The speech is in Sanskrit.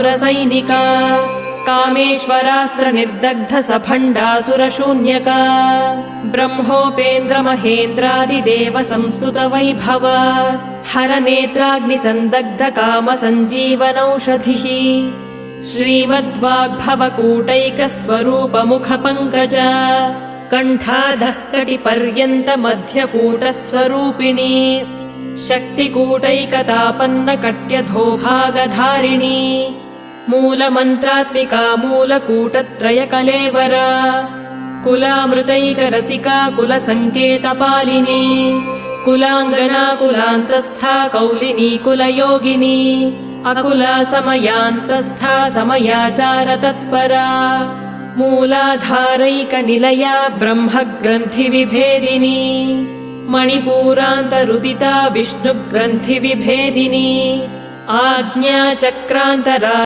सुरसैनिका कामेश्वरास्त्र निर्दग्ध सभण्डासुरशून्यका ब्रह्मोपेन्द्र महेन्द्रादिदेव संस्तुत वैभव हरनेत्राग्निसन्दग्ध काम सञ्जीवनौषधिः श्रीमद्वाग्भवकूटैकस्वरूप मुखपङ्कज कण्ठाधः कटिपर्यन्त मध्यकूटस्वरूपिणी शक्तिकूटैकतापन्न कट्यधो भागधारिणी मूलमन्त्रात्मिका मूलकूटत्रयकलेवरा कुलामृतैकरसिका कुलसङ्केतपालिनी कुलाङ्गना कुलान्तस्था कौलिनी कुलयोगिनी अकुला समयान्तस्था समयाचार तत्परा मूलाधारैकनिलया ब्रह्मग्रन्थिविभेदिनी मणिपूरान्तरुदिता विष्णुग्रन्थिविभेदिनी आज्ञाचक्रान्तरा